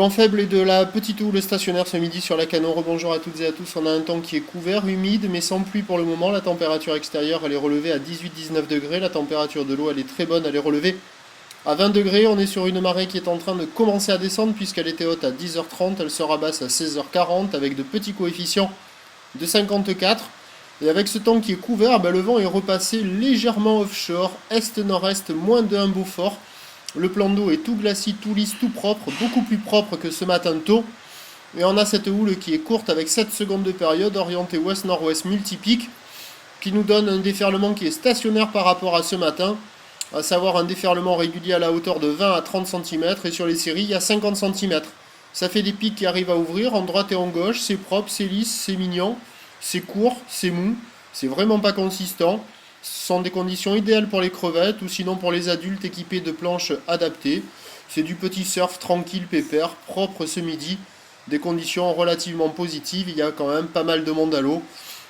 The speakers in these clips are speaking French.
vent faible et de la petite houle stationnaire ce midi sur la Canon. Rebonjour à toutes et à tous. On a un temps qui est couvert, humide, mais sans pluie pour le moment. La température extérieure, elle est relevée à 18-19 degrés. La température de l'eau, elle est très bonne. Elle est relevée à 20 degrés. On est sur une marée qui est en train de commencer à descendre puisqu'elle était haute à 10h30. Elle se rabaisse à 16h40 avec de petits coefficients de 54. Et avec ce temps qui est couvert, le vent est repassé légèrement offshore, est-nord-est, moins de 1 Beaufort. Le plan d'eau est tout glacis, tout lisse, tout propre, beaucoup plus propre que ce matin tôt. Et on a cette houle qui est courte avec 7 secondes de période, orientée ouest-nord-ouest multipique, qui nous donne un déferlement qui est stationnaire par rapport à ce matin, à savoir un déferlement régulier à la hauteur de 20 à 30 cm, et sur les séries, il y a 50 cm. Ça fait des pics qui arrivent à ouvrir en droite et en gauche, c'est propre, c'est lisse, c'est mignon, c'est court, c'est mou, c'est vraiment pas consistant. Ce sont des conditions idéales pour les crevettes ou sinon pour les adultes équipés de planches adaptées. C'est du petit surf tranquille, pépère, propre ce midi. Des conditions relativement positives, il y a quand même pas mal de monde à l'eau.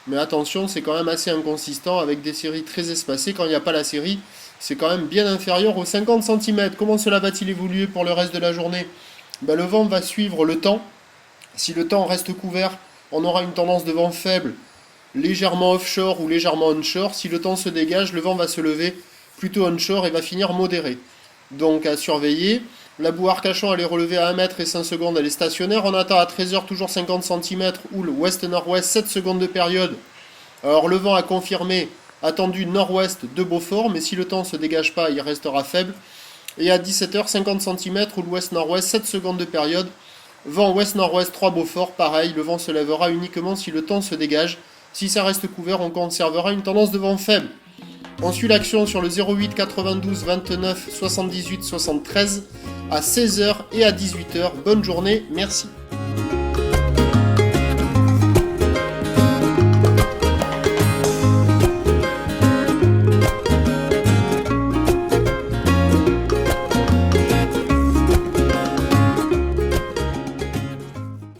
Mais attention, c'est quand même assez inconsistant avec des séries très espacées. Quand il n'y a pas la série, c'est quand même bien inférieur aux 50 cm. Comment cela va-t-il évoluer pour le reste de la journée? Le vent va suivre le temps. Si le temps reste couvert, on aura une tendance de vent faible, légèrement offshore ou légèrement onshore. Si le temps se dégage, le vent va se lever plutôt onshore et va finir modéré. Donc à surveiller. La boue Arcachon, elle est relevée à 1 mètre et 5 secondes, elle est stationnaire. On attend à 13h toujours 50 cm, houle ouest-nord-ouest, 7 secondes de période. Alors le vent a confirmé, attendu nord-ouest de Beaufort, mais si le temps ne se dégage pas, il restera faible. Et à 17h, 50 cm, houle ouest-nord-ouest, 7 secondes de période. Vent ouest-nord-ouest 3 Beaufort, pareil, le vent se lèvera uniquement si le temps se dégage. Si ça reste couvert, on conservera une tendance de vent faible. On suit l'action sur le 08 92 29 78 73 à 16h et à 18h. Bonne journée, merci.